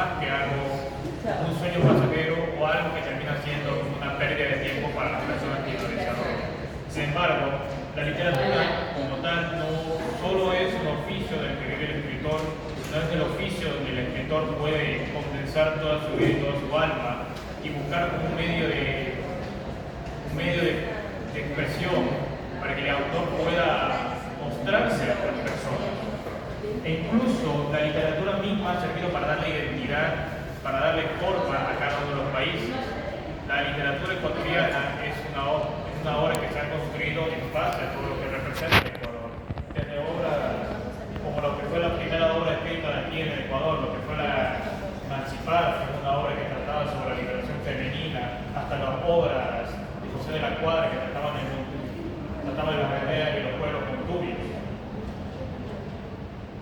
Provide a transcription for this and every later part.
más que algo, un sueño pasajero o algo que termina siendo una pérdida de tiempo para las personas que lo desarrollan. Sin embargo, la literatura como tal no solo es un oficio del que vive el escritor, no es el oficio donde el escritor puede condensar toda su vida y toda su alma y buscar un medio de expresión para que el autor pueda mostrarse a otras personas. E incluso la literatura misma ha servido para darle identidad, para darle forma a cada uno de los países. La literatura ecuatoriana es una obra que se ha construido en base a todo lo que representa el Ecuador. Desde obras como lo que fue la primera obra escrita aquí en el Ecuador, lo que fue la Emancipada, que fue una obra que trataba sobre la liberación femenina, hasta las obras de José de la Cuadra que trataban de las aldeas y los pueblos montubios.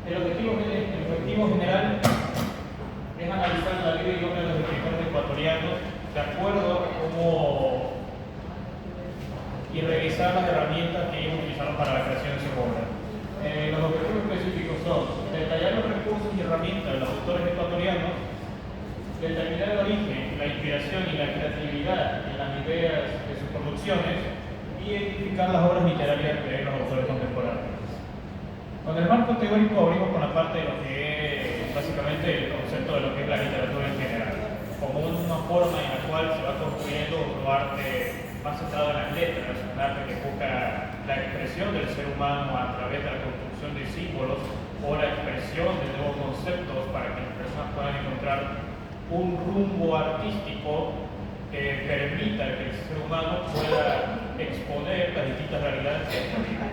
El objetivo general es analizar la vida y obra de los escritores ecuatorianos de acuerdo a cómo y revisar las herramientas que ellos utilizaron para la creación de su obra. Los objetivos específicos son detallar los recursos y herramientas de los autores ecuatorianos, determinar el origen, la inspiración y la creatividad en las ideas de sus producciones y identificar las obras literarias de los autores contemporáneos. Con el marco teórico abrimos con la parte de lo que es básicamente el concepto de lo que es la literatura en general, como una forma en la cual se va construyendo un arte más centrado en las letras, un arte que busca la expresión del ser humano a través de la construcción de símbolos o la expresión de nuevos conceptos para que las personas puedan encontrar un rumbo artístico que permita que el ser humano pueda exponer las distintas realidades que esta vida.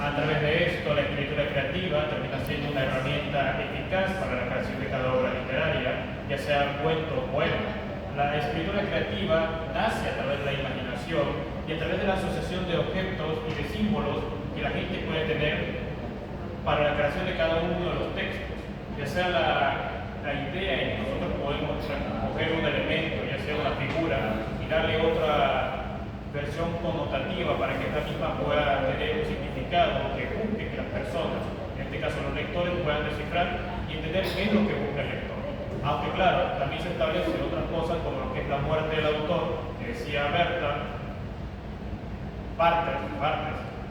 A través de esto, la escritura creativa termina siendo una herramienta eficaz para la creación de cada obra literaria, ya sea cuento o poema. La escritura creativa nace a través de la imaginación y a través de la asociación de objetos y de símbolos que la gente puede tener para la creación de cada uno de los textos. Ya sea la idea en que nosotros podemos coger un elemento, ya sea una figura, y darle otra versión connotativa para que esta misma pueda tener un significado que busque que las personas, en este caso los lectores, puedan descifrar y entender qué es lo que busca el lector. Aunque claro, también se establecen otras cosas como lo que es la muerte del autor, que decía Berta, Barthes,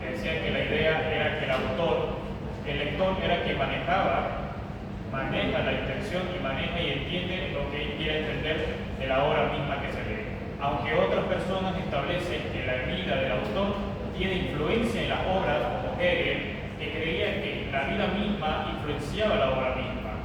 que decía que la idea era que el lector era quien maneja la intención y maneja y entiende lo que él quiere entender de la obra misma que se lee. Aunque otras personas establecen que la vida del autor tiene influencia en las obras, como Hegel, que creía que la vida misma influenciaba la obra misma.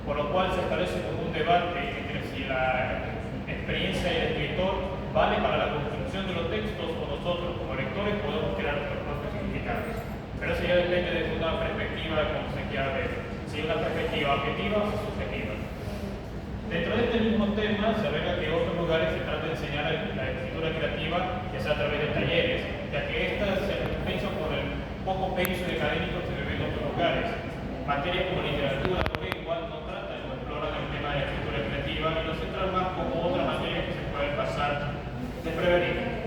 Por lo cual se establece como un debate entre si la experiencia del escritor vale para la construcción de los textos o nosotros como lectores podemos crear nuestros propios significados. Pero eso ya depende de una perspectiva como se quiera ver, si es una perspectiva objetiva o subjetiva. Dentro de este mismo tema se revela que en otros lugares se trata de enseñar la escritura creativa, ya sea a través de talleres, ya que esta se compensa por el poco peso de académicos que se ve en otros lugares. Materias como literatura, igual no tratan o exploran el tema de la escritura creativa y lo centran más como otras materias que se pueden pasar desprevenidas.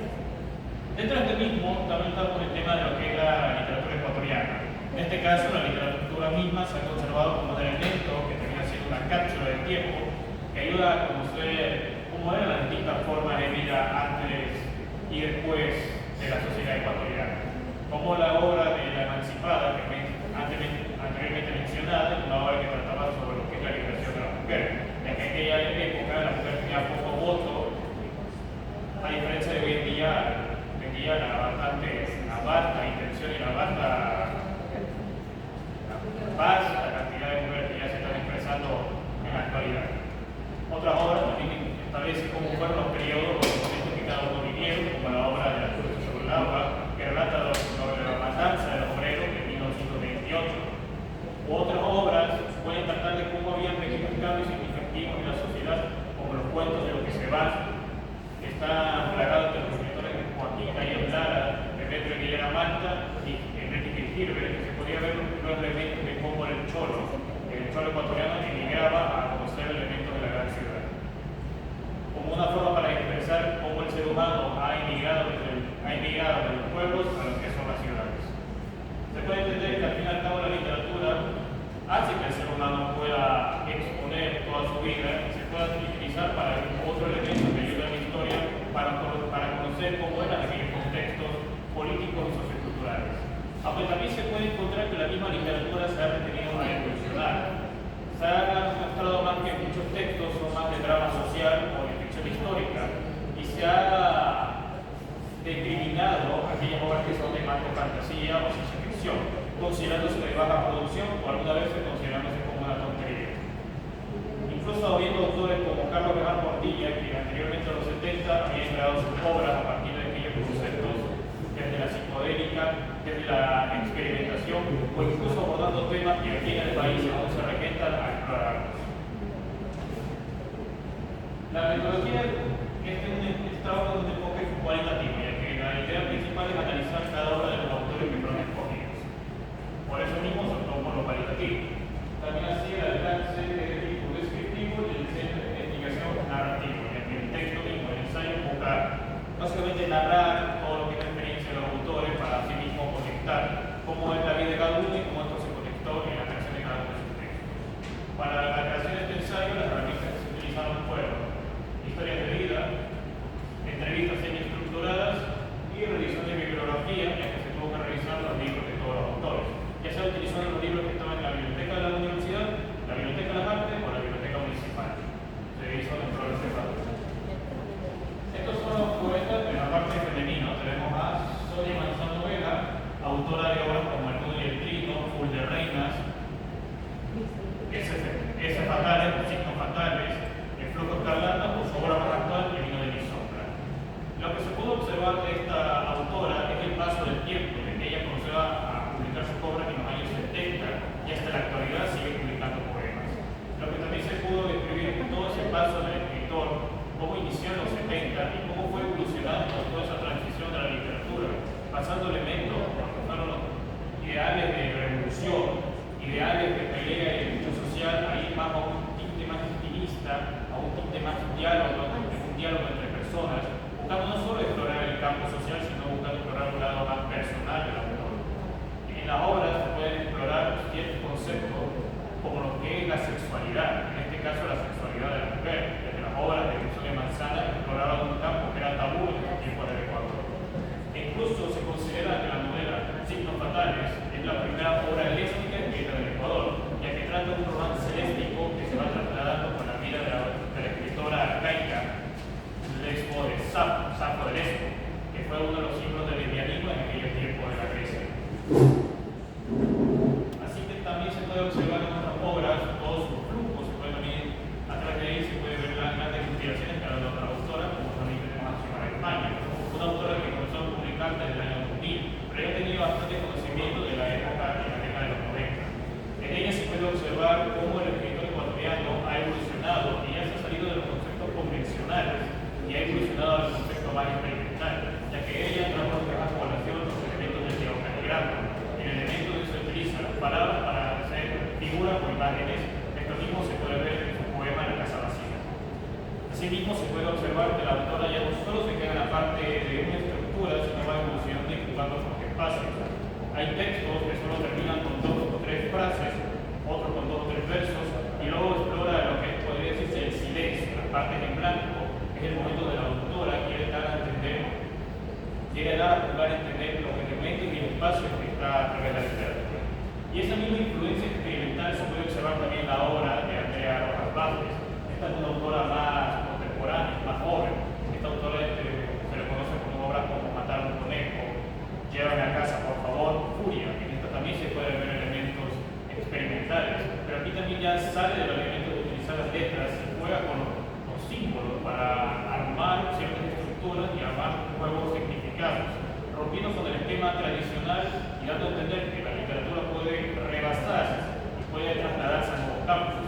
Dentro de este mismo también estamos con el tema de lo que es la literatura ecuatoriana. En este caso, la literatura misma se ha conservado como un elemento que termina siendo una cápsula del tiempo que ayuda a conocer cómo eran las distintas formas de vida antes y después de la sociedad ecuatoriana. Como la obra de La Emancipada, que anteriormente mencionada, es una obra que trataba sobre lo que es la liberación de la mujer. En aquella época la mujer tenía poco voto, a diferencia de hoy en día la vasta intención y la vasta paz, la cantidad de mujeres que ya se están expresando en la actualidad. Otras obras también establecen cómo fueron los periodos, los momentos que cada uno vivieron, como la obra de la Cruz sobre el agua, que relata sobre la matanza de los obreros de 1928. Otras obras pueden tratar de cómo habían pequeños cambios significativos en la sociedad, como los cuentos de lo que se va, que están plagados de los escritores de Joaquín Ayala Lara, Demetrio Guillermo Malta y Enrique Gilbert, que se podía ver los elementos de cómo el cholo ecuatoriano emigraba a conocer elementos de la gran ciudad. Como una forma para toda su vida y se puedan utilizar para otro elemento que ayuda a la historia para conocer cómo eran aquellos contextos políticos y socioculturales. Aunque también se puede encontrar que la misma literatura se ha retenido a evolucionar. Se ha mostrado más que muchos textos son más de drama social o de ficción histórica y se ha discriminado aquellas obras que son de más de fantasía o ciencia ficción, considerándose de baja producción o algunas veces considerándose como una tontería. Incluso habiendo autores como Carlos Bernal Portilla, que anteriormente a los 70 habían creado sus obras a partir de aquellos conceptos desde la psicodélica, desde la experimentación o incluso abordando temas que aquí en el país aún se regentan a explorarlos. La metodología es un trabajo de un enfoque cualitativo, ya que la idea principal es analizar cada obra de los autores que fueron escogidos. Por eso mismo se optó por lo cualitativo. También así el alcance de tipo descriptivo y el centro de investigación narrativo, ya que el texto mismo, el ensayo, busca básicamente narrar todo lo que es la experiencia de los autores para así mismo conectar cómo es la vida de cada uno y cómo esto se conectó en la creación de cada uno de sus textos. Para la creación de este ensayo, las herramientas que se utilizaron fueron historias de vida, entrevistas semi-estructuradas y revisión de bibliografía, ya que se tuvo que revisar los libros de todos los autores. Ya sea utilizando los libros que estaban en la biblioteca de la universidad, la biblioteca de las artes o la biblioteca municipal. Se hizo dentro de los separados. Estos son los poetas de la parte femenina. Tenemos a Sonia Manzano Vega, autora de obras como El Nudo y el Trino, Full de Reinas, S Fatales, Signos Fatales, El Flujo Escarlata, o su obra más actual, El Vino de mi sombra. Lo que se pudo observar de esta autora es el paso del tiempo, de que ella comenzó a publicar sus obras en los años 70 y hasta la actualidad sigue publicando poemas. Lo que también se pudo describir en todo ese paso del escritor, cómo inició en los 70 y cómo fue evolucionando toda esa transición de la literatura, pasando elementos como fueron los ideales de revolución, ideales de pelea y de lucha social, a ir más a un tinte más intimista, a un tinte más diálogo, un diálogo entre personas, buscando no solo explorar el campo social, sino buscando explorar un lado más personal del autor. En las obras se pueden explorar ciertos conceptos como lo que es la sexualidad, en este caso la sexualidad de la mujer. Desde las obras de Sonia Manzano exploraban un campo que era tabú en el tiempo del Ecuador. E incluso se considera que la novela Signos Fatales es la primera obra lésbica escrita del Ecuador, ya que trata de un romance lésbico que se va trasladando con la vida de la escritora arcaica Lesbo de Safo de Lesbo, que fue uno de los signos del lesbianismo en aquellos tiempos de la Grecia. Así que también se puede observar en otras obras todos sus flujos, se puede también, a través de ahí se puede ver las grandes inspiraciones que ha dado otra autora, como también tenemos a Xiomara España, una autora que comenzó a publicar desde el año 2000, pero ha tenido bastante conocimiento de la época de la década de los 90. En ella se puede observar cómo el escritor ecuatoriano ha evolucionado y ya se ha salido de los conceptos convencionales y ha evolucionado al concepto más experimental, ya que ella trajo a población los elementos del geocaligrama. El elemento que se utiliza las palabras para hacer figuras o imágenes. Esto mismo se puede ver en su poema La Casa Vacía. Asimismo, se puede observar que la autora ya no solo se queda en la parte de una estructura, sino va evolucionando y jugando con los espacios. Hay textos que solo terminan con 2 o 3 frases, otros con 2 o 3 versos, y luego explora lo que podría decirse el silencio, las partes en blanco. Es el momento de la autora quiere dar a jugar a entender los elementos y el espacio que está a través de la literatura. Y esa misma influencia experimental se puede observar también en la obra de Andrea Rojas Vázquez. Esta es una autora más contemporánea, más joven. Esta autora se le conoce como obras como Matar a un conejo, Llévame a casa, por favor, Furia. En esta también se pueden ver elementos experimentales, pero aquí también ya sale del elemento de utilizar las letras y juega con los símbolos para armar ciertas estructuras y armar nuevos significados, rompiendo con el esquema tradicional y dando a entender que la literatura puede rebasarse y puede trasladarse a nuevos campos.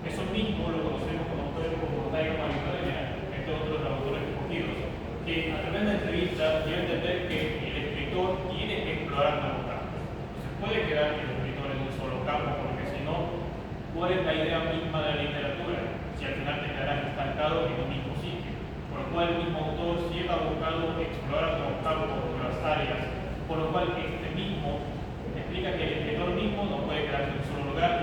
Eso mismo lo conocemos como autores como Dairo Magdalena, entre otros autores escogidos, que a través de la entrevista dio a entender que el escritor tiene que explorar nuevos campos. No se puede quedar el escritor en un solo campo, porque si no, ¿cuál es la idea misma de la literatura? Si al final te quedarás estancado en un mismo sitio. Por lo cual el mismo autor siempre ha buscado explorar nuevos campos, nuevas áreas, por lo cual este mismo explica que el escritor mismo no puede quedarse en un solo lugar y